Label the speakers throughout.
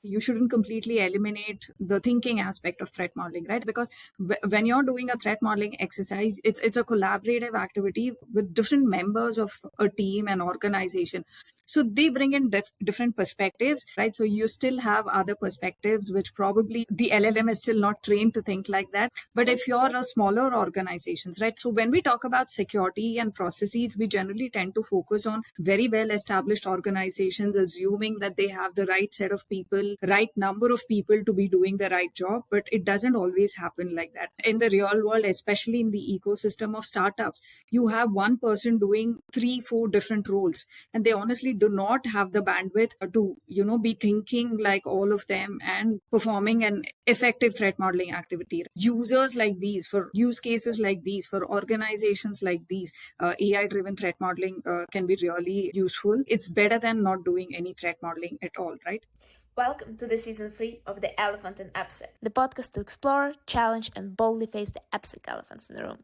Speaker 1: you shouldn't completely eliminate the thinking aspect of threat modeling, right? Because when you're doing a threat modeling exercise, it's a collaborative activity with different members of a team and organization. So they bring in different perspectives, right? So you still have other perspectives, which probably the LLM is still not trained to think like that. But if you're a smaller organizations, right? So when we talk about security and processes, we generally tend to focus on very well established organizations, assuming that they have the right set of people, right number of people to be doing the right job. But it doesn't always happen like that. In the real world, especially in the ecosystem of startups, you have one person doing 3 4 different roles, and they honestly do not have the bandwidth to be thinking like all of them and performing an effective threat modeling activity. Users like these, for use cases like these, for organizations like these, AI driven threat modeling can be really useful. It's better than not doing any threat modeling at all, right?
Speaker 2: Welcome to the season 3 of The Elephant in AppSec, the podcast to explore, challenge, and boldly face the AppSec elephants in the room.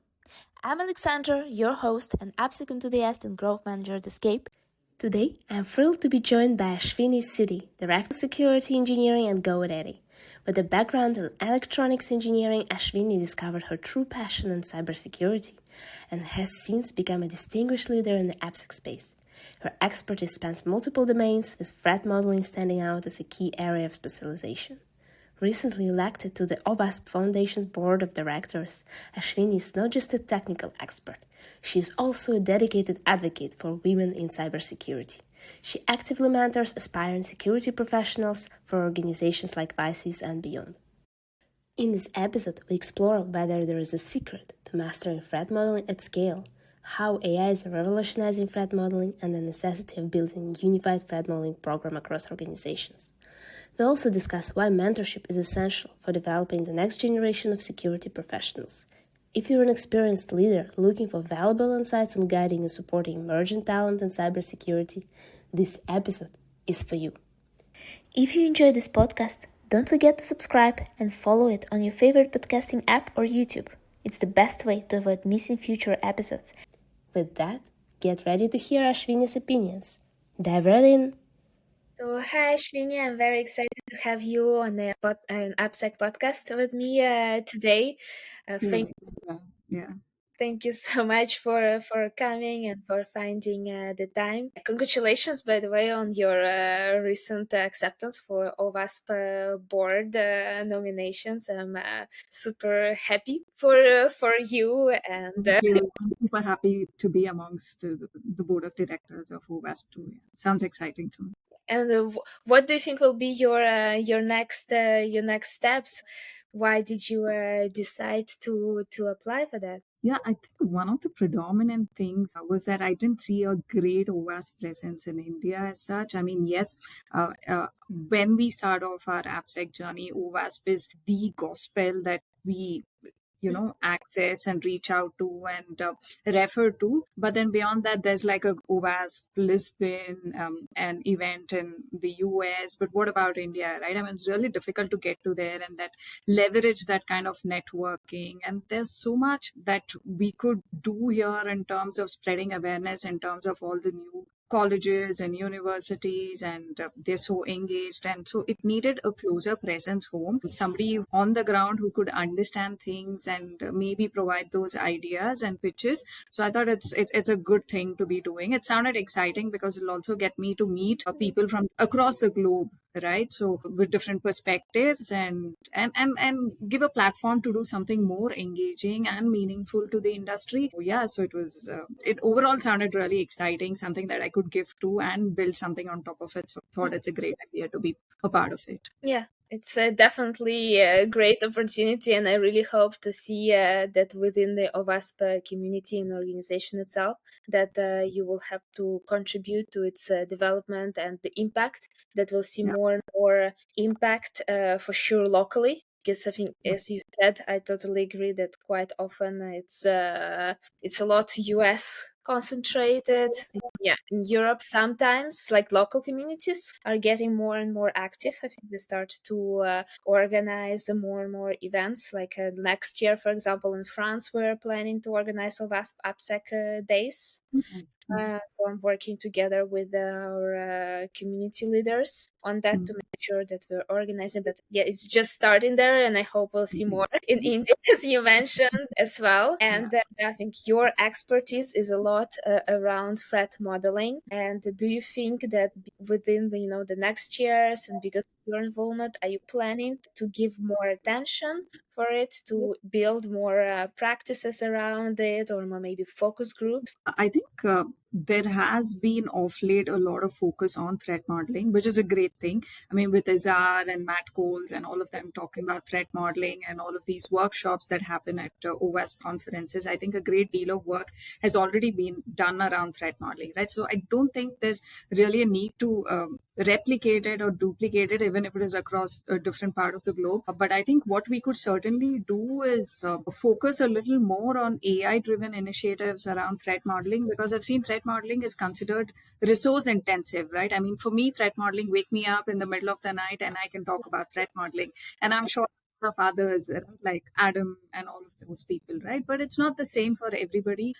Speaker 2: I'm Alexander, your host and AppSec enthusiast and growth manager at Escape. Today, I'm thrilled to be joined by Ashwini Siddhi, Director of Security Engineering at GoDaddy. With a background in electronics engineering, Ashwini discovered her true passion in cybersecurity and has since become a distinguished leader in the AppSec space. Her expertise spans multiple domains, with threat modeling standing out as a key area of specialization. Recently elected to the OWASP Foundation's board of directors, Ashwini is not just a technical expert, she is also a dedicated advocate for women in cybersecurity. She actively mentors aspiring security professionals for organizations like WiCyS and beyond. In this episode, we explore whether there is a secret to mastering threat modeling at scale, how AI is revolutionizing threat modeling, and the necessity of building a unified threat modeling program across organizations. We also discuss why mentorship is essential for developing the next generation of security professionals. If you're an experienced leader looking for valuable insights on guiding and supporting emerging talent in cybersecurity, this episode is for you. If you enjoy this podcast, don't forget to subscribe and follow it on your favorite podcasting app or YouTube. It's the best way to avoid missing future episodes. With that, get ready to hear Ashwini's opinions. Dive right in. So, hi Ashwini, I'm very excited to have you on an AppSec podcast with me today.
Speaker 1: Yeah. Yeah.
Speaker 2: Thank you so much for coming and for finding the time. Congratulations, by the way, on your recent acceptance for OWASP board nominations. I'm super happy for you, and
Speaker 1: Thank you. I'm super happy to be amongst the board of directors of OWASP too. Yeah. Sounds exciting to me.
Speaker 2: What do you think will be your next steps? Why did you decide to apply for that?
Speaker 1: Yeah, I think one of the predominant things was that I didn't see a great OWASP presence in India as such. I mean, yes, when we start off our AppSec journey, OWASP is the gospel that we access and reach out to and refer to. But then beyond that, there's like a OWASP Lisbon, an event in the US. But what about India, right? I mean, it's really difficult to get to there and that leverage that kind of networking. And there's so much that we could do here in terms of spreading awareness, in terms of all the new colleges and universities, and they're so engaged, and so it needed a closer presence home, somebody on the ground who could understand things and maybe provide those ideas and pitches. So I thought it's a good thing to be doing. It sounded exciting because it'll also get me to meet people from across the globe, right? So with different perspectives, and give a platform to do something more engaging and meaningful to the industry. Yeah, so it overall sounded really exciting, something that I could give to and build something on top of it. So I thought it's a great idea to be a part of it.
Speaker 2: Yeah, it's definitely a great opportunity, and I really hope to see that within the OWASP community and organization itself, that you will help to contribute to its development and the impact, that we'll see
Speaker 1: Yeah.
Speaker 2: more and more impact for sure locally. Because I think, as you said, I totally agree that quite often it's a lot US concentrated. Yeah, in Europe, sometimes like local communities are getting more and more active. I think they start to organize more and more events. Like next year, for example, in France, we're planning to organize OWASP AppSec days. So I'm working together with our community leaders on that to
Speaker 1: Mhm.
Speaker 2: make sure that we're organizing. But yeah, it's just starting there, and I hope we'll see more in India, as you mentioned as well.
Speaker 1: Yeah.
Speaker 2: And I think your expertise is a lot around threat modeling. And do you think that within the the next years, and because of your involvement, are you planning to give more attention for it, to build more practices around it, or more maybe focus groups?
Speaker 1: I think there has been of late a lot of focus on threat modeling, which is a great thing. I mean, with Azar and Matt Coles and all of them talking about threat modeling and all of these workshops that happen at OWASP conferences, I think a great deal of work has already been done around threat modeling, right? So I don't think there's really a need to replicate it or duplicate it, even if it is across a different part of the globe. But I think what we could certainly do is focus a little more on AI driven initiatives around threat modeling, because I've seen threat modeling is considered resource intensive, right? I mean, for me, threat modeling, wake me up in the middle of the night and I can talk about threat modeling. And I'm sure of others, right? Like Adam and all of those people, right? But it's not the same for everybody.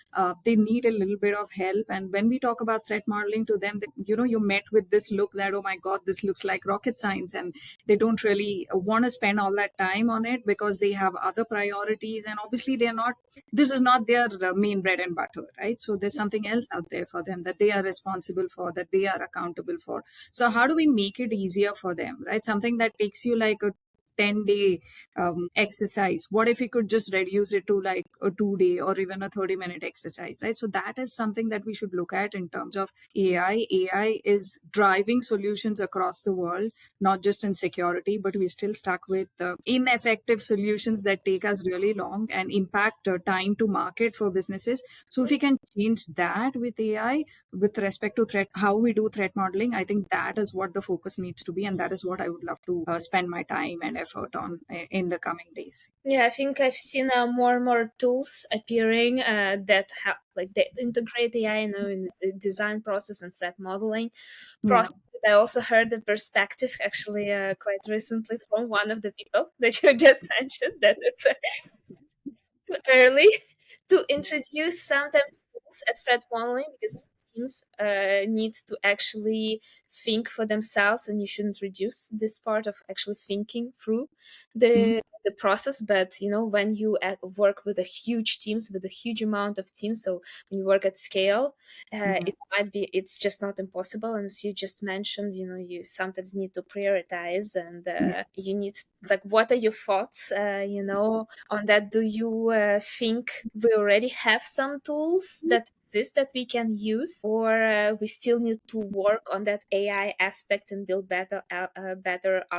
Speaker 1: They need a little bit of help. And when we talk about threat modeling to them, you met with this look that, oh my God, this looks like rocket science. And they don't really want to spend all that time on it because they have other priorities. And obviously, they're not, this is not their main bread and butter, right? So there's something else out there for them that they are responsible for, that they are accountable for. So, how do we make it easier for them, right? Something that takes you like a 10-day exercise, what if you could just reduce it to like a 2-day or even a 30-minute exercise, right? So that is something that we should look at in terms of AI is driving solutions across the world, not just in security, but we're still stuck with ineffective solutions that take us really long and impact time to market for businesses. So if we can change that with AI with respect to threat, how we do threat modeling, I think that is what the focus needs to be, and that is what I would love to spend my time and effort on in the coming days.
Speaker 2: Yeah, I think I've seen more and more tools appearing that have like they integrate AI, in the design process and threat modeling
Speaker 1: Yeah.
Speaker 2: process. But I also heard the perspective actually quite recently from one of the people that you just mentioned, that it's too early to introduce sometimes tools at threat modeling, because teams need to actually think for themselves, and you shouldn't reduce this part of actually thinking through
Speaker 1: Mhm.
Speaker 2: the process. But when you work with a huge teams, with a huge amount of teams, so when you work at scale,
Speaker 1: Yeah.
Speaker 2: it's just not impossible. And as you just mentioned, you sometimes need to prioritize, and
Speaker 1: Yeah.
Speaker 2: you need, like, what are your thoughts on that? Do you think we already have some tools that exist that we can use, or we still need to work on that AI aspect and build better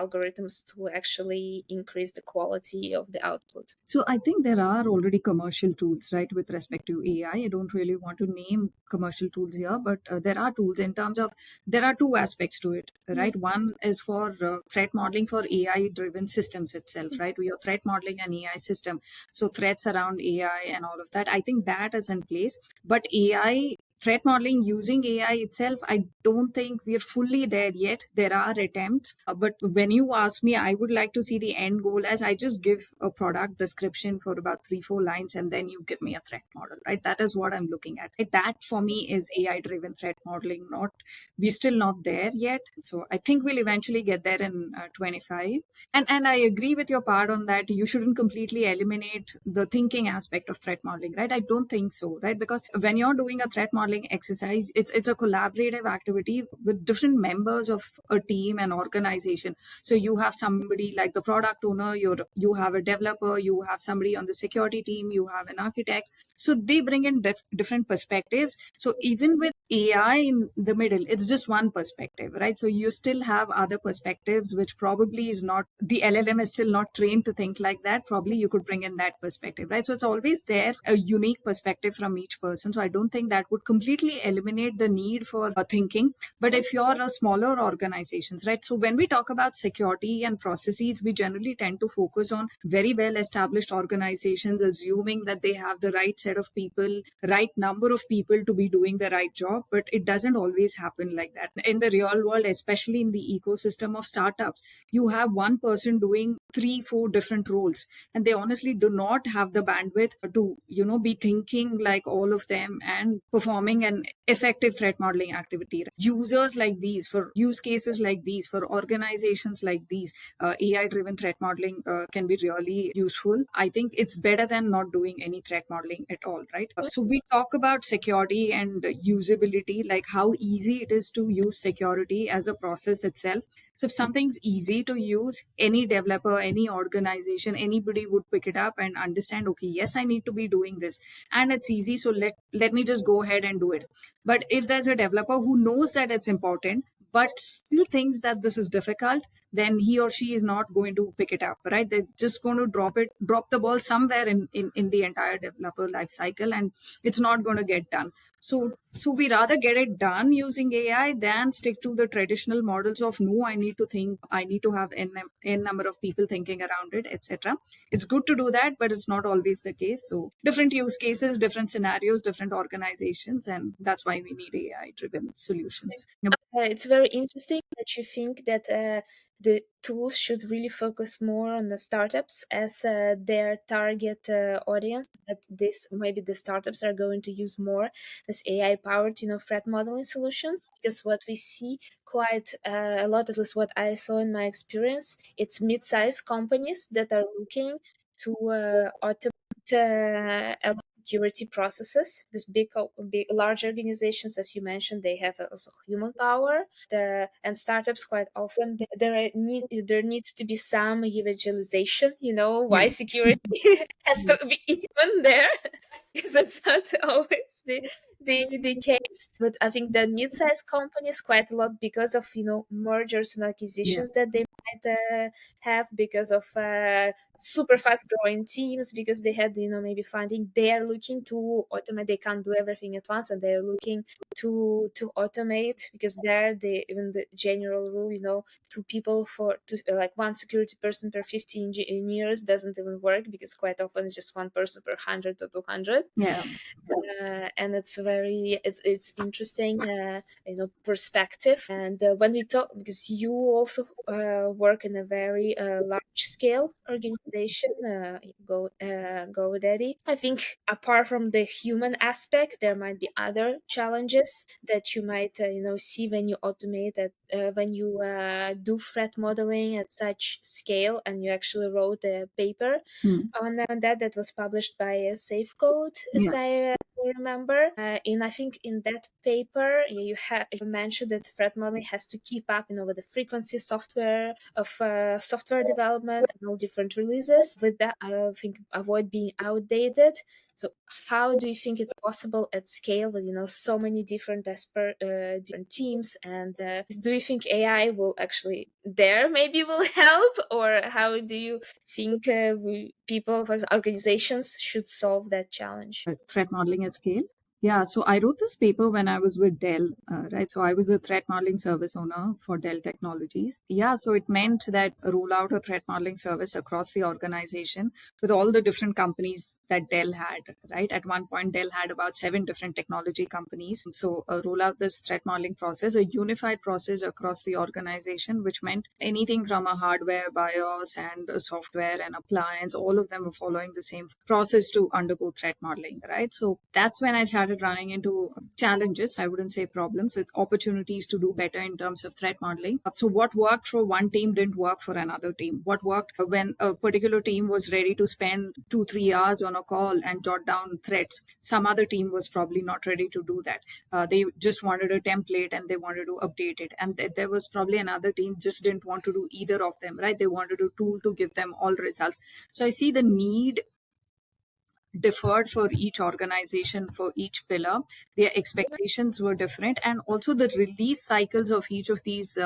Speaker 2: algorithms to actually increase the quality of the output?
Speaker 1: So I think there are already commercial tools, right, with respect to AI. I don't really want to name commercial tools here, but there are tools in terms of, there are two aspects to it,
Speaker 2: Mm,
Speaker 1: right? One is for threat modeling for AI-driven systems itself, right? We are threat modeling an AI system, so threats around AI and all of that. I think that is in place, but AI threat modeling using AI itself, I don't think we're fully there yet. There are attempts, but when you ask me, I would like to see the end goal as I just give a product description for about 3-4 lines and then you give me a threat model, right? That is what I'm looking at. That for me is AI driven threat modeling. Not, we're still not there yet. So I think we'll eventually get there in 25. And I agree with your part on that. You shouldn't completely eliminate the thinking aspect of threat modeling, right? I don't think so, right? Because when you're doing a threat modeling exercise, it's a collaborative activity with different members of a team and organization. So you have somebody like the product owner, you have a developer, you have somebody on the security team, you have an architect. So they bring in different perspectives. So even with AI in the middle, it's just one perspective, right? So you still have other perspectives, which probably is not, the LLM is still not trained to think like that. Probably you could bring in that perspective, right? So it's always there, a unique perspective from each person. So I don't think that would completely eliminate the need for thinking. But if you're a smaller organizations, right? So when we talk about security and processes, we generally tend to focus on very well established organizations, assuming that they have the right set of people, right number of people to be doing the right job. But it doesn't always happen like that. In the real world, especially in the ecosystem of startups, you have one person doing three, four different roles, and they honestly do not have the bandwidth to, be thinking like all of them and performing an effective threat modeling activity. Users like these, for use cases like these, for organizations like these, AI driven threat modeling can be really useful. I think it's better than not doing any threat modeling at all, right? So we talk about security and usability, like how easy it is to use security as a process itself. So if something's easy to use, any developer, any organization, anybody would pick it up and understand, okay, yes, I need to be doing this. And it's easy, so let me just go ahead and do it. But if there's a developer who knows that it's important, but still thinks that this is difficult, then he or she is not going to pick it up, right? They're just going to drop the ball somewhere in the entire developer life cycle, and it's not going to get done. So we rather get it done using AI than stick to the traditional models of, no, I need to think, I need to have n number of people thinking around it, etc. It's good to do that, but it's not always the case. So different use cases, different scenarios, different organizations, and that's why we need AI driven solutions. Yep.
Speaker 2: It's very interesting that you think that the tools should really focus more on the startups as their target audience. That this maybe the startups are going to use more this AI powered, threat modeling solutions. Because what we see quite a lot, at least what I saw in my experience, it's mid-sized companies that are looking to automate a lot of security processes, because big large organizations, as you mentioned, they have also human power. And startups quite often there needs to be some evangelization. Why
Speaker 1: Yeah.
Speaker 2: security has to be even there, because it's not always the case. But I think the mid-sized companies quite a lot, because of mergers and
Speaker 1: Yeah.
Speaker 2: acquisitions that they might have, because of super fast growing teams, because they had maybe finding they're looking to automate. They can't do everything at once, and they're looking to automate, because there even the general rule, two people for like one security person per 15 engineers doesn't even work, because quite often it's just one person per 100 or 200.
Speaker 1: Yeah.
Speaker 2: And it's interesting perspective. And when we talk, because you also work in a very large scale organization, GoDaddy, I think apart from the human aspect, there might be other challenges that you might see when you automate it, when you do threat modeling at such scale. And you actually wrote a paper
Speaker 1: Mm.
Speaker 2: on that was published by Safecode, as
Speaker 1: Yeah.
Speaker 2: I remember. And I think in that paper, you mentioned that threat modeling has to keep up, with the frequency software development and all different releases. With that, I think avoid being outdated. So, how do you think it's possible at scale with so many different different teams? And do you think AI will actually there maybe will help, or how do you think people, for organizations, should solve that challenge?
Speaker 1: Threat modeling at scale. Yeah, so I wrote this paper when I was with Dell, right? So I was a threat modeling service owner for Dell Technologies. Yeah, so it meant that roll out a threat modeling service across the organization with all the different companies that Dell had, right? At one point, Dell had about 7 different technology companies. So roll out this threat modeling process, a unified process across the organization, which meant anything from a hardware, BIOS, and a software and appliance, all of them were following the same process to undergo threat modeling, right? So that's when I started running into challenges. I wouldn't say problems, it's opportunities to do better in terms of threat modeling. So what worked for one team didn't work for another team. What worked when a particular team was ready to spend 2-3 hours on a call and jot down threats, some other team was probably not ready to do that. They just wanted a template and they wanted to update it, and there was probably another team just didn't want to do either of them, right? They wanted a tool to give them all results. So I see the need differed for each organization, for each pillar. Their expectations were different, and also the release cycles of each of these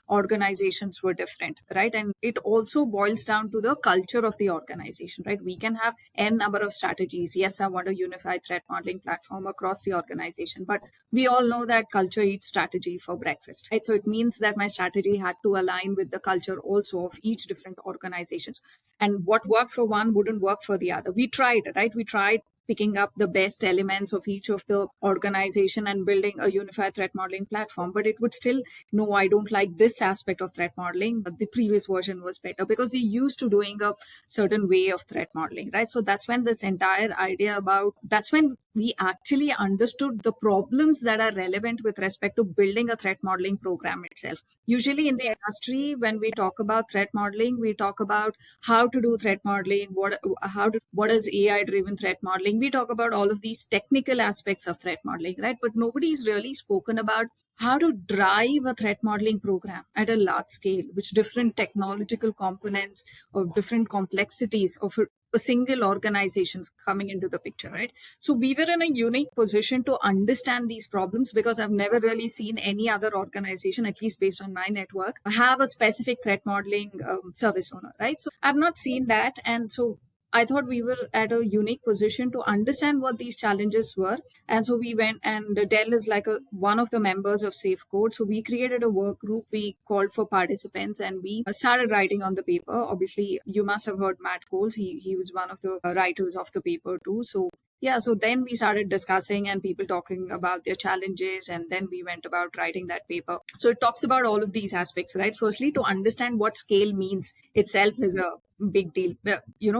Speaker 1: organizations were different, right? And it also boils down to the culture of the organization, right? We can have n number of strategies. Yes, I want a unified threat modeling platform across the organization, but we all know that culture eats strategy for breakfast, right? So it means that my strategy had to align with the culture also of each different organizations, and what worked for one wouldn't work for the other. We tried, right? We tried picking up the best elements of each of the organization and building a unified threat modeling platform. But it would still, no, I don't like this aspect of threat modeling, but the previous version was better because they used to doing a certain way of threat modeling, right? So that's when this entire idea about, that's when we actually understood the problems that are relevant with respect to building a threat modeling program itself. Usually in the industry, when we talk about threat modeling, we talk about how to do threat modeling, what is AI driven threat modeling. We talk about all of these technical aspects of threat modeling, right? But nobody's really spoken about how to drive a threat modeling program at a large scale, which different technological components or different complexities of a single organizations coming into the picture, right? So we were in a unique position to understand these problems because I've never really seen any other organization, at least based on my network, have a specific threat modeling service owner, right? So I've not seen that. And so I thought we were at a unique position to understand what these challenges were. And so we went, and Dell is like one of the members of Safe Code. So we created a work group. We called for participants and we started writing on the paper. Obviously, you must have heard Matt Coles. He was one of the writers of the paper too. So yeah, so then we started discussing and people talking about their challenges, and then we went about writing that paper. So it talks about all of these aspects, right? Firstly, to understand what scale means itself is a big deal.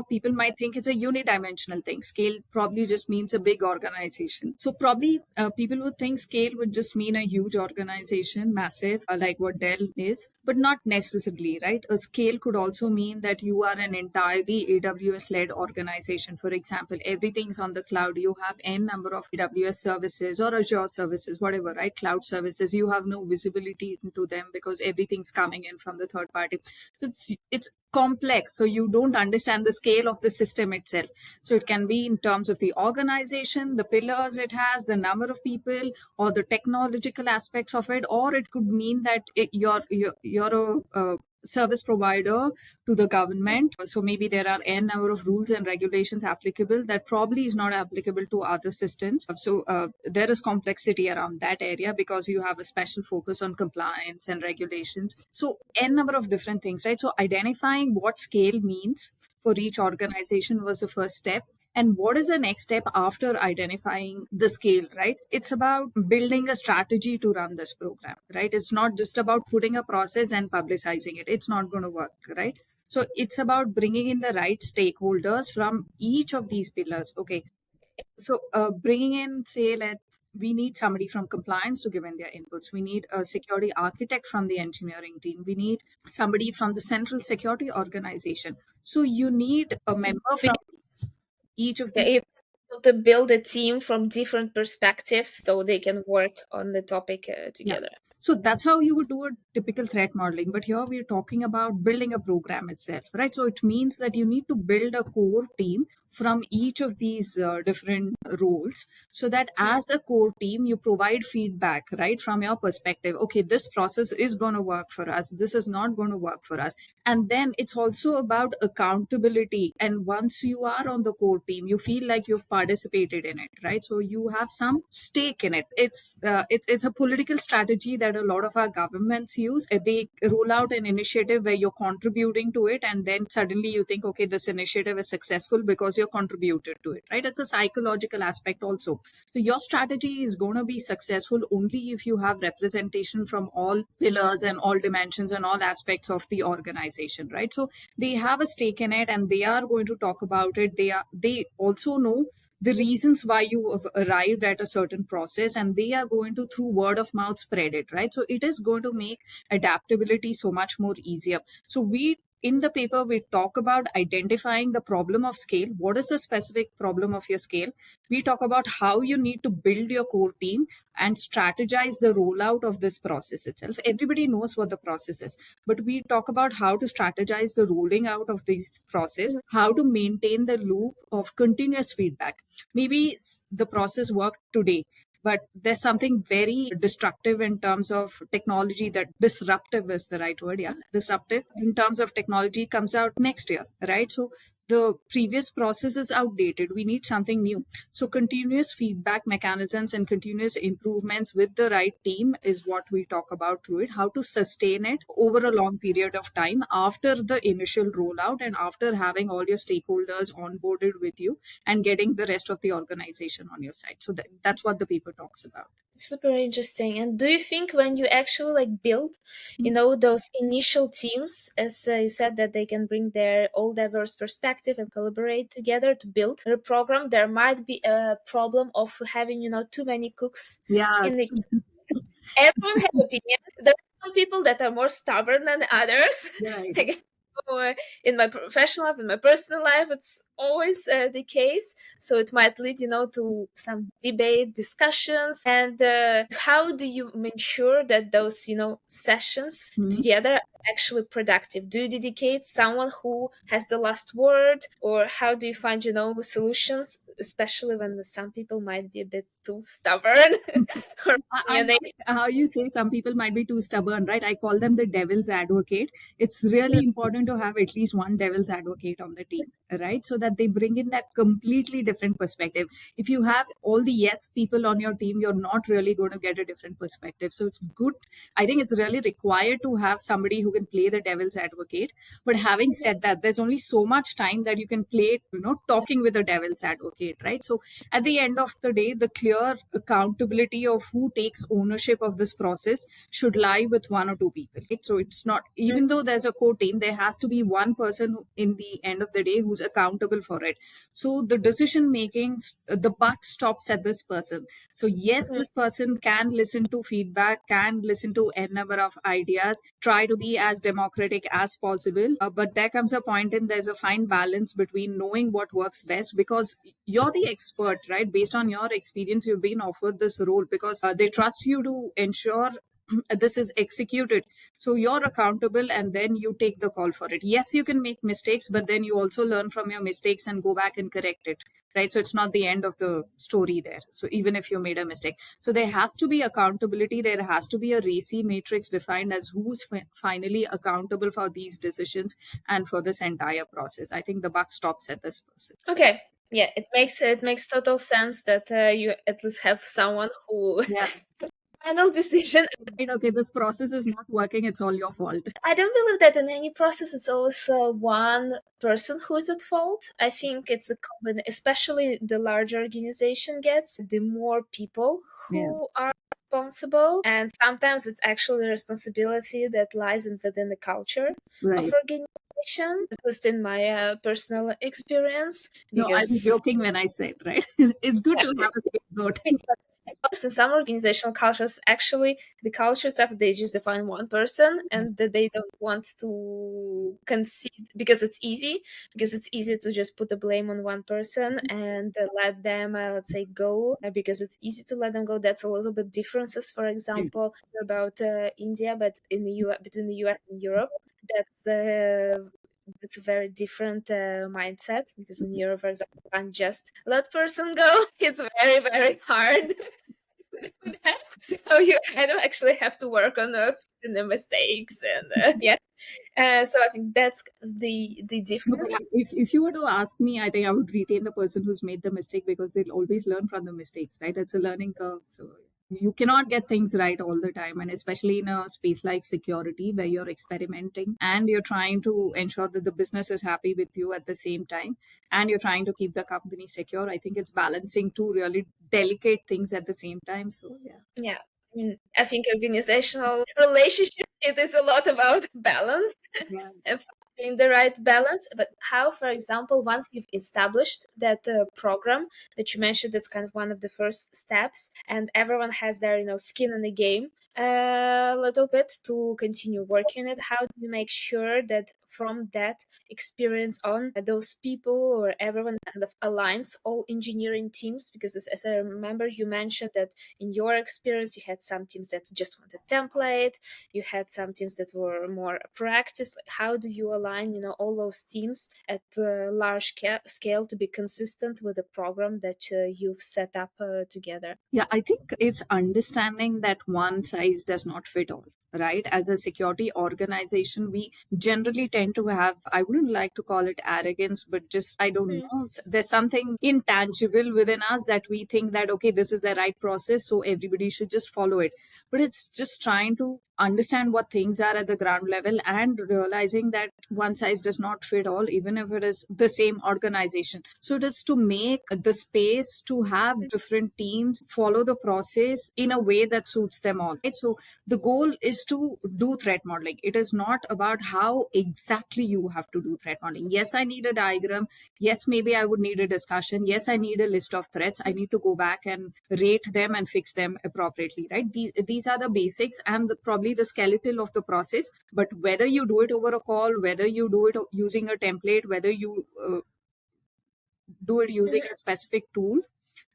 Speaker 1: People might think it's a unidimensional thing. Scale probably just means a big organization. So probably people would think scale would just mean a huge organization, massive, like what Dell is, but not necessarily, right? A scale could also mean that you are an entirely AWS led organization. For example, everything's on the cloud. You have n number of AWS services or Azure services, whatever, right? Cloud services. You have no visibility into them because everything's coming in from the third party. So it's complex. So you don't understand the scale of the system itself. So it can be in terms of the organization, the pillars it has, the number of people, or the technological aspects of it, or it could mean that you're a service provider to the government. So maybe there are n number of rules and regulations applicable that probably is not applicable to other systems. So there is complexity around that area because you have a special focus on compliance and regulations. So n number of different things, right? So identifying what scale means for each organization was the first step. And what is the next step after identifying the scale, right? It's about building a strategy to run this program, right? It's not just about putting a process and publicizing it. It's not going to work, right? So it's about bringing in the right stakeholders from each of these pillars. Okay. So bringing in, say, we need somebody from compliance to give in their inputs. We need a security architect from the engineering team. We need somebody from the central security organization. So you need a member from each of
Speaker 2: Yeah,
Speaker 1: the.
Speaker 2: you have to build a team from different perspectives so they can work on the topic
Speaker 1: Yeah.
Speaker 2: together.
Speaker 1: So that's how you would do a typical threat modeling. But here we're talking about building a program itself, right? So it means that you need to build a core team from each of these different roles so that as a core team, you provide feedback, right? From your perspective, okay, this process is going to work for us. This is not going to work for us. And then it's also about accountability. And once you are on the core team, you feel like you've participated in it, right? So you have some stake in it. It's a political strategy that a lot of our governments use. They roll out an initiative where you're contributing to it, and then suddenly you think, okay, this initiative is successful because you're contributed to it, right? It's a psychological aspect also. So your strategy is going to be successful only if you have representation from all pillars and all dimensions and all aspects of the organization, right? So they have a stake in it and they are going to talk about it. They also know the reasons why you have arrived at a certain process, and they are going to through word of mouth spread it, right? So it is going to make adaptability so much more easier. So we in the paper we talk about identifying the problem of scale. What is the specific problem of your scale? We talk about how you need to build your core team and strategize the rollout of this process itself. Everybody knows what the process is, but we talk about how to strategize the rolling out of this process, how to maintain the loop of continuous feedback. Maybe the process worked today, but there's something very destructive in terms of technology, that disruptive is the right word. Yeah, disruptive in terms of technology comes out next year, right? So the previous process is outdated. We need something new. So continuous feedback mechanisms and continuous improvements with the right team is what we talk about through it. How to sustain it over a long period of time after the initial rollout and after having all your stakeholders onboarded with you and getting the rest of the organization on your side. So that's what the paper talks about.
Speaker 2: Super interesting. And do you think when you actually like build, those initial teams, as you said, that they can bring their all diverse perspective and collaborate together to build a program, there might be a problem of having, too many cooks
Speaker 1: Yeah.
Speaker 2: in the everyone has opinions. There are some people that are more stubborn than others.
Speaker 1: Right.
Speaker 2: I guess, in my professional life, in my personal life, it's always the case. So it might lead, to some debate, discussions. And how do you ensure that those, sessions
Speaker 1: Mhm.
Speaker 2: together are actually productive? Do you dedicate someone who has the last word, or how do you find, solutions, especially when some people might be a bit too stubborn or
Speaker 1: I
Speaker 2: opinionated?
Speaker 1: like how you say some people might be too stubborn, right? I call them the devil's advocate. It's really important to have at least one devil's advocate on the team, right? So that they bring in that completely different perspective. If you have all the yes people on your team, you're not really going to get a different perspective. So it's good. I think it's really required to have somebody who can play the devil's advocate. But having said that, there's only so much time that you can play, talking with the devil's advocate, right? So at the end of the day, the clear accountability of who takes ownership of this process should lie with one or two people, right? So it's not, even though there's a core team, there has to be one person in the end of the day who's accountable for it. So the decision making, the buck stops at this person. So yes, this person can listen to feedback, can listen to n number of ideas, try to be as democratic as possible, but there comes a point in there's a fine balance between knowing what works best, because you're the expert, right? Based on your experience, you've been offered this role because they trust you to ensure this is executed. So you're accountable and then you take the call for it. Yes, you can make mistakes, but then you also learn from your mistakes and go back and correct it, right? So it's not the end of the story there. So even if you made a mistake, so there has to be accountability. There has to be a RACI matrix defined as who's finally accountable for these decisions and for this entire process. I think the buck stops at this person.
Speaker 2: Okay. Yeah, it makes total sense that you at least have someone who
Speaker 1: Yeah.
Speaker 2: final decision.
Speaker 1: Right, okay, this process is not working, it's all your fault.
Speaker 2: I don't believe that in any process it's always one person who is at fault. I think it's a combination, especially the larger organization gets, the more people
Speaker 1: Yeah.
Speaker 2: who are responsible, and sometimes it's actually a responsibility that lies within the culture of
Speaker 1: Right.
Speaker 2: organization, at least in my personal experience,
Speaker 1: No, I was
Speaker 2: because
Speaker 1: joking when I said, right? It's good to have a scapegoat.
Speaker 2: in some organizational cultures, actually, the culture stuff, they just define one person and that they don't want to concede because it's easy to just put the blame on one person and let them, let's say, go because it's easy to let them go. That's a little bit differences, for
Speaker 1: Right.
Speaker 2: example, about India, but in the US, between the US and Europe, that's it's a very different mindset because in Europe, for example, you can't just let person go. It's very, very hard. That. So you kind of actually have to work on fixing the mistakes and yeah. So I think that's the
Speaker 1: No, but
Speaker 2: difference.
Speaker 1: if you were to ask me, I think I would retain the person who's made the mistake because they'll always learn from the mistakes, right? It's a learning curve. So you cannot get things right all the time. And especially in a space like security where you're experimenting and you're trying to ensure that the business is happy with you at the same time and you're trying to keep the company secure. I think it's balancing two really delicate things at the same time. So yeah.
Speaker 2: Yeah. I think organizational relationships, it is a lot about balance
Speaker 1: Yeah.
Speaker 2: and finding the right balance. But how, for example, once you've established that program that you mentioned, that's kind of one of the first steps, and everyone has their, skin in the game a little bit to continue working it. How do you make sure that from that experience on, those people or everyone kind of aligns all engineering teams? Because as I remember, you mentioned that in your experience, you had some teams that just wanted template, you had some teams that were more proactive. Like, how do you align, all those teams at a large scale to be consistent with the program that you've set up together?
Speaker 1: Yeah, I think it's understanding that one size does not fit all. right? As a security organization, we generally tend to have, I wouldn't like to call it arrogance, but just, I don't know, there's something intangible within us that we think that, okay, this is the right process, so everybody should just follow it. But it's just trying to understand what things are at the ground level and realizing that one size does not fit all, even if it is the same organization. So it is to make the space to have different teams follow the process in a way that suits them all, right? So the goal is to do threat modeling. It is not about how exactly you have to do threat modeling. Yes, I need a diagram. Yes, maybe I would need a discussion. Yes, I need a list of threats. I need to go back and rate them and fix them appropriately, right? These are the basics and probably the skeletal of the process. But whether you do it over a call, whether you do it using a template, whether you do it using a specific tool,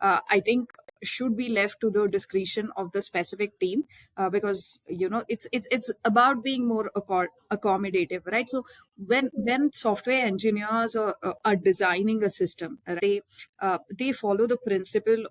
Speaker 1: I think should be left to the discretion of the specific team, because it's about being more accommodative, right? So when software engineers are designing a system, they follow the principle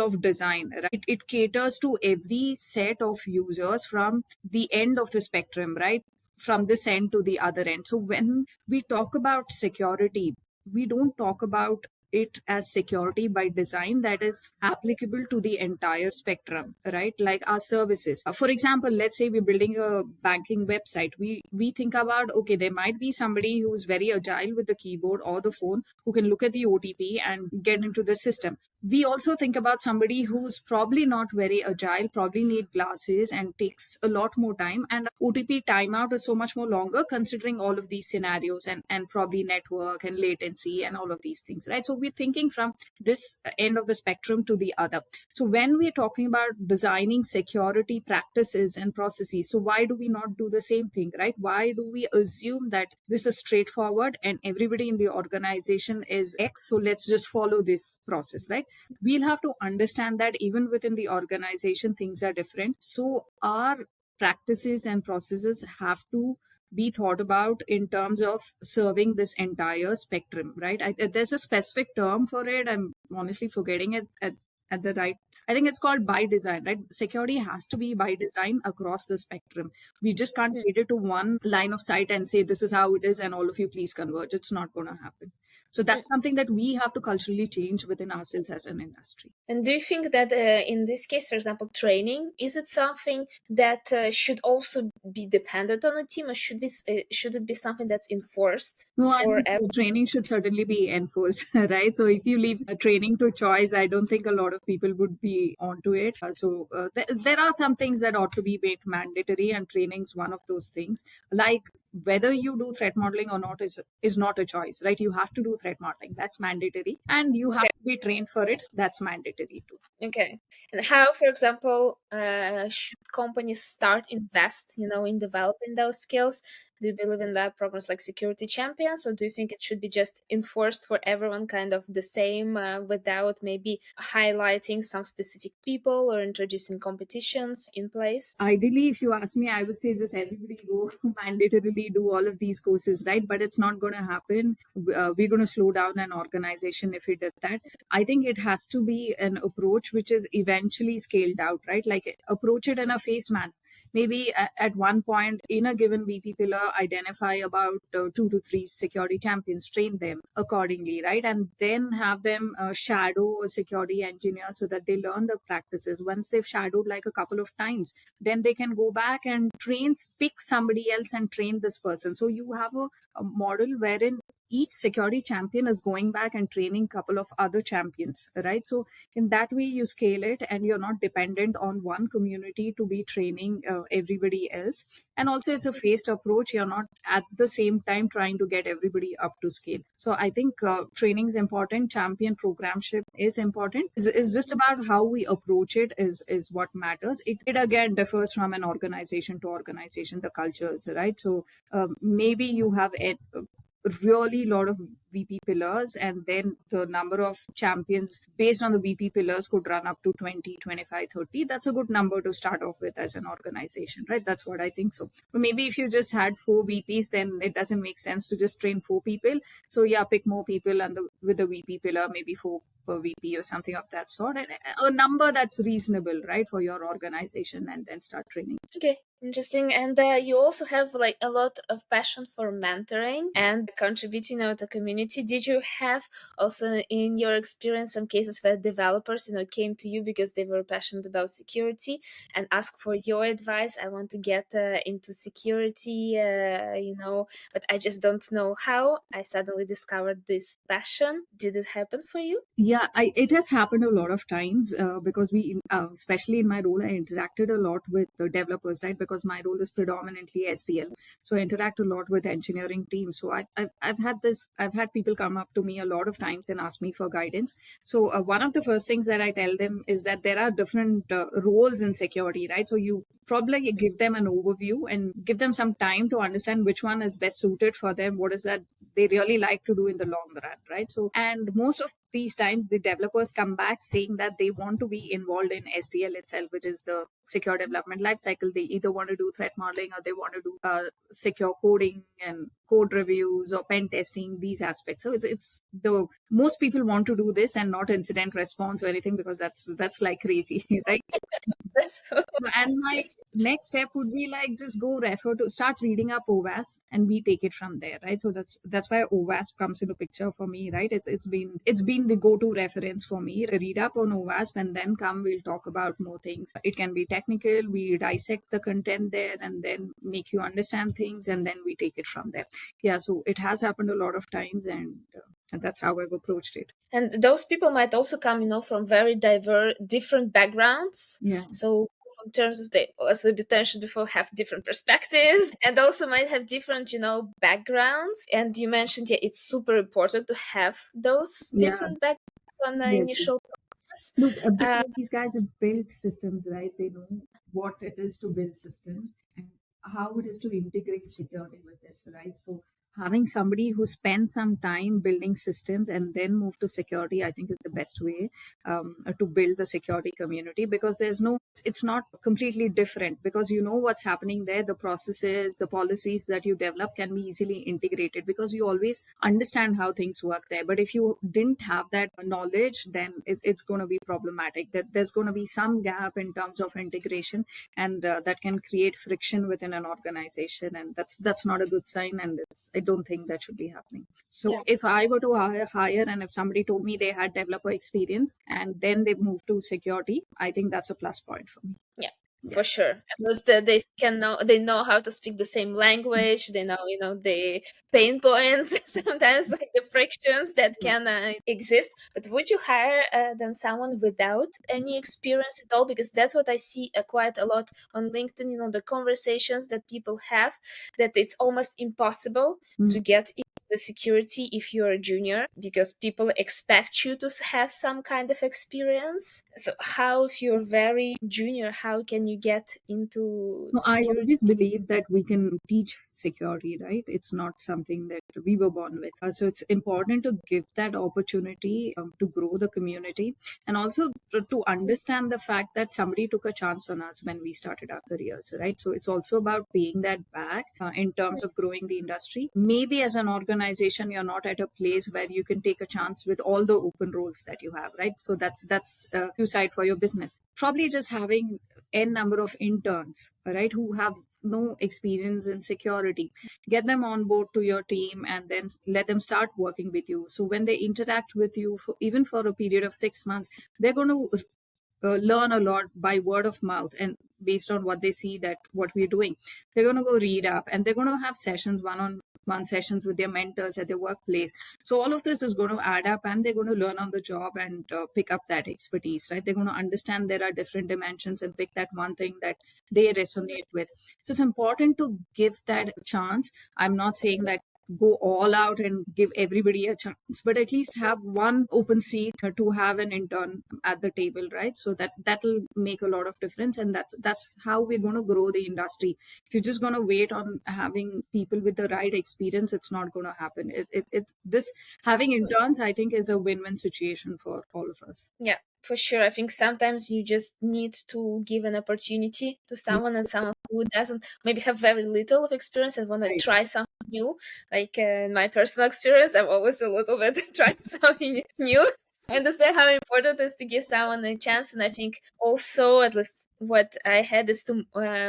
Speaker 1: of design, right? It caters to every set of users from the end of the spectrum, right? From this end to the other end. So when we talk about security, we don't talk about it as security by design that is applicable to the entire spectrum, right? Like our services. For example, let's say we're building a banking website. We think about, okay, there might be somebody who's very agile with the keyboard or the phone who can look at the OTP and get into the system. We also think about somebody who's probably not very agile, probably need glasses and takes a lot more time, and OTP timeout is so much more longer considering all of these scenarios and probably network and latency and all of these things, right? So we're thinking from this end of the spectrum to the other. So when we're talking about designing security practices and processes, so why do we not do the same thing, right? Why do we assume that this is straightforward and everybody in the organization is X, so let's just follow this process, right? We'll have to understand that even within the organization things are different, so our practices and processes have to be thought about in terms of serving this entire spectrum, right? There's a specific term for it. I'm honestly forgetting it at the right. I think it's called by design, right? Security has to be by design across the spectrum. We just can't cater to one line of sight and say this is how it is and all of you please converge. It's not going to happen. So that's something that we have to culturally change within ourselves as an industry.
Speaker 2: And do you think that in this case, for example, training, is it something that should also be dependent on a team, or should it be something that's enforced
Speaker 1: No, I
Speaker 2: for
Speaker 1: think training should certainly be enforced, right? So if you leave training to choice, I don't think a lot of people would be onto it. There are some things that ought to be made mandatory, and training is one of those things. Like whether you do threat modeling or not is not a choice, right? You have to do threat modeling. That's mandatory, and you have
Speaker 2: Okay.
Speaker 1: to be trained for it. That's mandatory too.
Speaker 2: Okay. And how, for example, should companies start invest, in developing those skills? Do you believe in that programs like security champions, or do you think it should be just enforced for everyone kind of the same, without maybe highlighting some specific people or introducing competitions in place?
Speaker 1: Ideally, if you ask me, I would say just everybody go mandatorily do all of these courses, right? But it's not going to happen. We're going to slow down an organization if we did that. I think it has to be an approach which is eventually scaled out, right? Like approach it in a phased manner. Maybe at one point in a given VP pillar, identify about 2 to 3 security champions, train them accordingly, right? And then have them shadow a security engineer so that they learn the practices. Once they've shadowed like a couple of times, then they can go back and pick somebody else and train this person. So you have a model wherein each security champion is going back and training a couple of other champions, right? So in that way you scale it and you're not dependent on one community to be training everybody else. And also it's a phased approach. You're not at the same time trying to get everybody up to scale. So I think training is important. Champion programship is important. Is just about how we approach it is what matters. It again differs from an organization to organization, the cultures, right? So maybe you have really lot of VP pillars, and then the number of champions based on the VP pillars could run up to 20, 25, 30. That's a good number to start off with as an organization, right? That's what I think. So but maybe if you just had 4 VPs, then it doesn't make sense to just train 4 people. So yeah, pick more people, and with the VP pillar, maybe 4 per VP or something of that sort, and a number that's reasonable, right, for your organization, and then start training.
Speaker 2: Okay, interesting. And you also have like a lot of passion for mentoring and contributing to the community. Did you have also in your experience some cases where developers, came to you because they were passionate about security and asked for your advice? I want to get into security, but I just don't know how. I suddenly discovered this passion. Did it happen for you?
Speaker 1: Yeah, it has happened a lot of times because especially in my role, I interacted a lot with the developers, right? Because my role is predominantly SDL, so I interact a lot with engineering teams. So I've had people come up to me a lot of times and ask me for guidance. So one of the first things that I tell them is that there are different roles in security, right? So you probably give them an overview and give them some time to understand which one is best suited for them. What is that they really like to do in the long run, right? So, and most of these times, the developers come back saying that they want to be involved in SDL itself, which is the secure development lifecycle. They either want to do threat modeling or they want to do secure coding and code reviews or pen testing, these aspects. So it's the most people want to do this and not incident response or anything, because that's like crazy, right?
Speaker 2: Yes.
Speaker 1: And my
Speaker 2: Yes.
Speaker 1: next step would be like just go refer to start reading up OWASP and we take it from there, right? So that's why OWASP comes into picture for me, right? It's been the go-to reference for me. Read up on OWASP and then come we'll talk about more things. It can be technical, we dissect the content there and then make you understand things and then we take it from there. Yeah, so it has happened a lot of times, and that's how I've approached it.
Speaker 2: And those people might also come, from very diverse, different backgrounds.
Speaker 1: Yeah.
Speaker 2: So in terms of they, as we mentioned before, have different perspectives and also might have different, backgrounds. And you mentioned, yeah, it's super important to have those
Speaker 1: Yeah.
Speaker 2: different backgrounds on the
Speaker 1: Yes.
Speaker 2: initial process.
Speaker 1: Look,
Speaker 2: Uh,
Speaker 1: because these guys have built systems, right? They know what it is to build systems and how it is to integrate security with this, right? So having somebody who spends some time building systems and then move to security, I think is the best way to build the security community, because it's not completely different, because you know what's happening there. The processes, the policies that you develop can be easily integrated because you always understand how things work there. But if you didn't have that knowledge, then it's going to be problematic. That there's going to be some gap in terms of integration, and that can create friction within an organization, and that's not a good sign. And I don't think that should be happening. So
Speaker 2: yeah.
Speaker 1: if I were to hire, and if somebody told me they had developer experience and then they moved to security, I think that's a plus point for me.
Speaker 2: Yeah,
Speaker 1: Yeah.
Speaker 2: for sure. Because they know how to speak the same language. They know, the pain points, sometimes like the frictions that
Speaker 1: Yeah.
Speaker 2: can exist. But would you hire then someone without any experience at all? Because that's what I see quite a lot on LinkedIn. The conversations that people have, that it's almost impossible
Speaker 1: Mm.
Speaker 2: to get the security if you're a junior, because people expect you to have some kind of experience. So how, if you're very junior, how can you get into
Speaker 1: No, I
Speaker 2: security?
Speaker 1: always believe that we can teach security, right? It's not something that we were born with. So it's important to give that opportunity to grow the community, and also to understand the fact that somebody took a chance on us when we started our careers, right? So it's also about paying that back in terms of growing the industry. Maybe as an organization, you're not at a place where you can take a chance with all the open roles that you have, right? So that's suicide for your business. Probably just having n number of interns, right, who have no experience in security, get them on board to your team and then let them start working with you. So when they interact with you for even for a period of 6 months, they're going to learn a lot by word of mouth, and based on what they see that what we're doing, they're going to go read up and they're going to have sessions, one-on-one sessions with their mentors at their workplace. So all of this is going to add up and they're going to learn on the job and pick up that expertise, right? They're going to understand there are different dimensions and pick that one thing that they resonate with. So it's important to give that chance. I'm not saying that go all out and give everybody a chance, but at least have one open seat to have an intern at the table, right? So that'll make a lot of difference, and that's how we're going to grow the industry. If you're just going to wait on having people with the right experience, it's not going to happen. This having interns, I think, is a win-win situation for all of us.
Speaker 2: Yeah, for sure. I think sometimes you just need to give an opportunity to
Speaker 1: Yeah,
Speaker 2: someone, and someone who doesn't maybe have very little of experience and want to
Speaker 1: right.
Speaker 2: try something new. Like in my personal experience, I'm always a little bit trying something new. I understand how important it is to give someone a chance, and I think also, at least what I had is to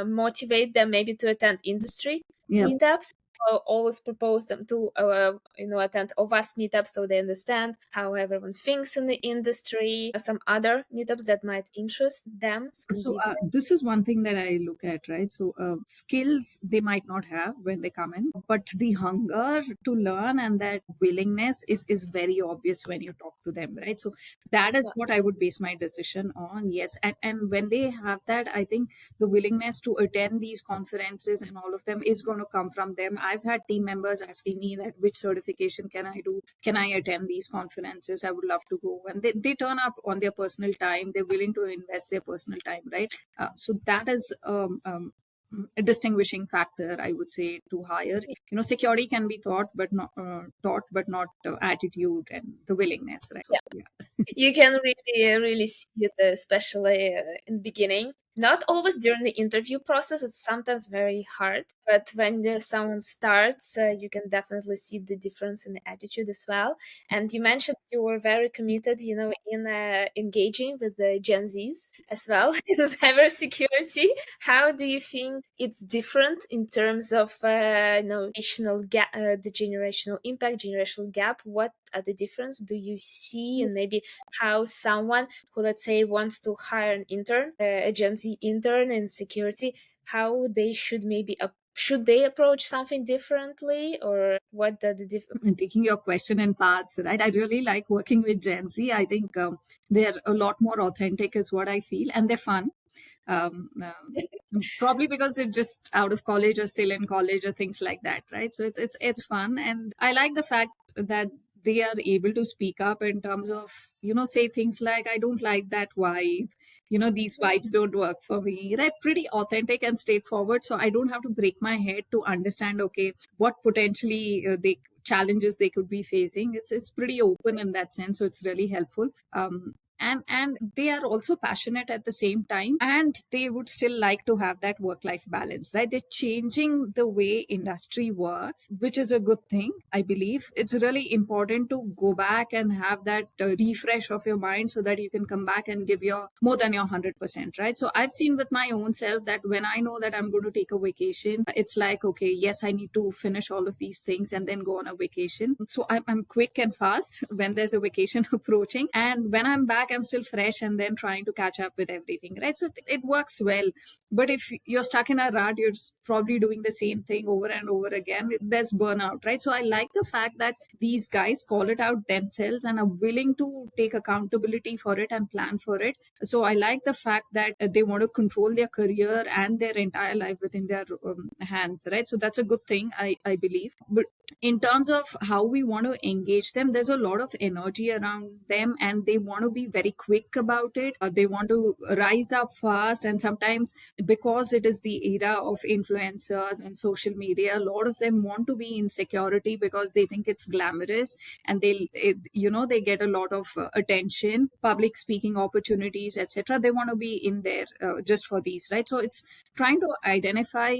Speaker 2: motivate them maybe to attend industry
Speaker 1: Yeah.
Speaker 2: meetups. So always propose them to attend OWASP meetups so they understand how everyone thinks in the industry. Some other meetups that might interest them and
Speaker 1: So
Speaker 2: give them.
Speaker 1: this is one thing that I look at, right? So skills they might not have when they come in, but the hunger to learn and that willingness is very obvious when you talk to them, right? So that is what I would base my decision on. Yes, and when they have that, I think the willingness to attend these conferences and all of them is going to come from them. I've had team members asking me that which certification can I do? Can I attend these conferences? I would love to go. And they turn up on their personal time. They're willing to invest their personal time, right? So that is a distinguishing factor, I would say, to hire. Security can be taught, but not attitude and the willingness, right? So yeah.
Speaker 2: You can really see it, especially in the beginning. Not always during the interview process. It's sometimes very hard, but when someone starts, you can definitely see the difference in the attitude as well. And you mentioned you were very committed, in engaging with the Gen Zs as well in cybersecurity. How do you think it's different in terms of generational gap, the generational impact, generational gap? What are the difference do you see, and maybe how someone who, let's say, wants to hire an intern, a Gen Z intern in security, how they should maybe should they approach something differently, or what are the different?
Speaker 1: And taking your question in parts, right? I really like working with Gen Z. I think they're a lot more authentic, is what I feel, and they're fun. Probably because they're just out of college or still in college or things like that, right? So it's fun, and I like the fact that they are able to speak up in terms of say things like, I don't like that vibe, these vibes don't work for me, right? Pretty authentic and straightforward, so I don't have to break my head to understand, okay, what potentially they challenges they could be facing. It's pretty open in that sense, so it's really helpful. And they are also passionate at the same time, and they would still like to have that work life balance, right? They're changing the way industry works, which is a good thing. I believe it's really important to go back and have that refresh of your mind so that you can come back and give your more than your 100%, right? So I've seen with my own self that when I know that I'm going to take a vacation, it's like, okay, yes, I need to finish all of these things and then go on a vacation. So I'm quick and fast when there's a vacation approaching, and when I'm back, I'm still fresh and then trying to catch up with everything, right? So it works well. But if you're stuck in a rut, you're probably doing the same thing over and over again. There's burnout, right? So I like the fact that these guys call it out themselves and are willing to take accountability for it and plan for it. So I like the fact that they want to control their career and their entire life within their hands, right? So that's a good thing, I believe. But in terms of how we want to engage them, there's a lot of energy around them, and they want to be very quick about it. They want to rise up fast, and sometimes because it is the era of influencers and social media, a lot of them want to be in security because they think it's glamorous, and they get a lot of attention, public speaking opportunities, etc. They want to be in there just for these, right? So it's trying to identify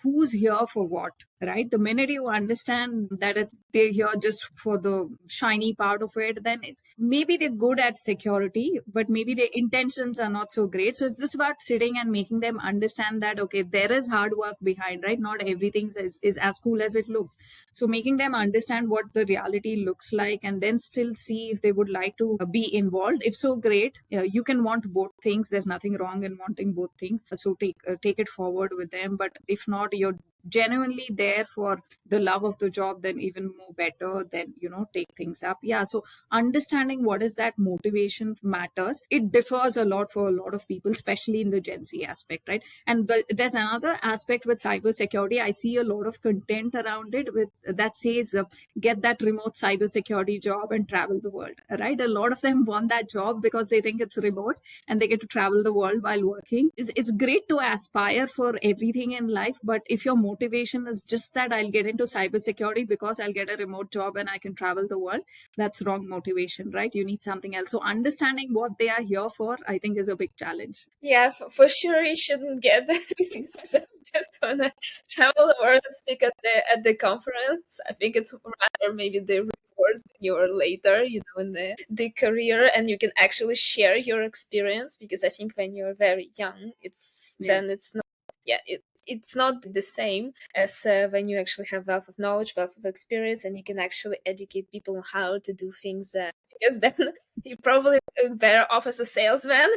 Speaker 1: who's here for what, right? The minute you understand that they're here just for the shiny part of it, then maybe they're good at security, but maybe their intentions are not so great. So it's just about sitting and making them understand that, okay, there is hard work behind, right? Not everything is as cool as it looks. So making them understand what the reality looks like, and then still see if they would like to be involved. If so, great. You can want both things. There's nothing wrong in wanting both things. So take it forward with them. But if not, you're genuinely there for the love of the job, then even more better. Then take things up. Yeah. So understanding what is that motivation matters. It differs a lot for a lot of people, especially in the Gen Z aspect, right? And there's another aspect with cybersecurity. I see a lot of content around it with that says get that remote cybersecurity job and travel the world, right? A lot of them want that job because they think it's remote and they get to travel the world while working. It's great to aspire for everything in life, but if your motivation is just that I'll get into cybersecurity because I'll get a remote job and I can travel the world, that's wrong motivation, right? You need something else. So understanding what they are here for, I think, is a big challenge.
Speaker 2: Yeah, for sure you shouldn't get that because I'm just gonna travel the world and speak at the conference. I think it's rather maybe the reward you're later, in the career, and you can actually share your experience, because I think when you're very young, it's not, yeah, it's not the same as when you actually have wealth of knowledge, wealth of experience, and you can actually educate people on how to do things. Because then you probably better off as a salesman,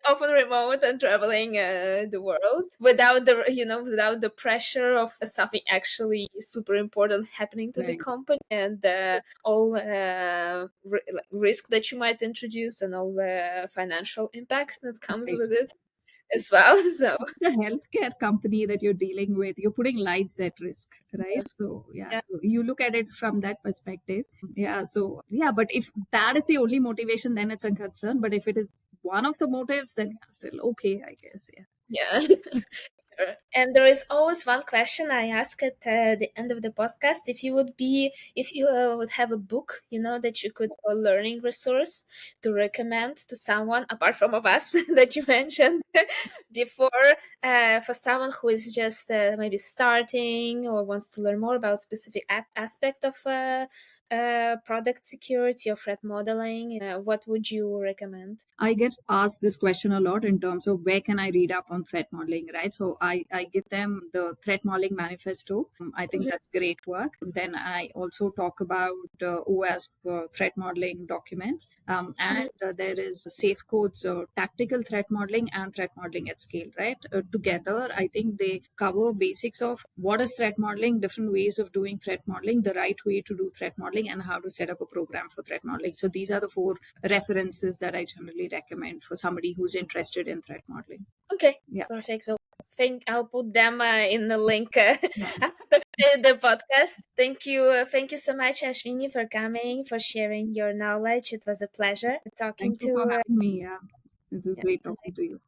Speaker 2: often remote and traveling the world without the pressure of something actually super important happening to the company, and all risk that you might introduce, and all the financial impact that comes with it as well. So
Speaker 1: the healthcare company that you're dealing with, you're putting lives at risk, right? So yeah,
Speaker 2: yeah,
Speaker 1: so you look at it from that perspective. Yeah, so yeah, but if that is the only motivation, then it's a concern. But if it is one of the motives, then yeah, still okay, I guess. Yeah.
Speaker 2: yeah. Sure. And there is always one question I ask at the end of the podcast. If you would have a book, that you could, or learning resource to recommend to someone apart from OWASP that you mentioned before, for someone who is just maybe starting or wants to learn more about specific aspect of product security or threat modeling, what would you recommend?
Speaker 1: I get asked this question a lot in terms of where can I read up on threat modeling, right? So I give them the threat modeling manifesto. I think that's great work. Then I also talk about OWASP threat modeling documents. And there is Safe Codes, tactical threat modeling and threat modeling at scale, right? Together, I think they cover basics of what is threat modeling, different ways of doing threat modeling, the right way to do threat modeling, and how to set up a program for threat modeling. So these are the four references that I generally recommend for somebody who's interested in threat modeling.
Speaker 2: Okay,
Speaker 1: Yeah.
Speaker 2: perfect. So think I'll put them in the link
Speaker 1: Yeah.
Speaker 2: after the podcast. Thank you so much, Ashwini, for coming, for sharing your knowledge. It was a pleasure talking
Speaker 1: Thank you for
Speaker 2: to.
Speaker 1: having me. Yeah. It was
Speaker 2: Yeah.
Speaker 1: great talking to you.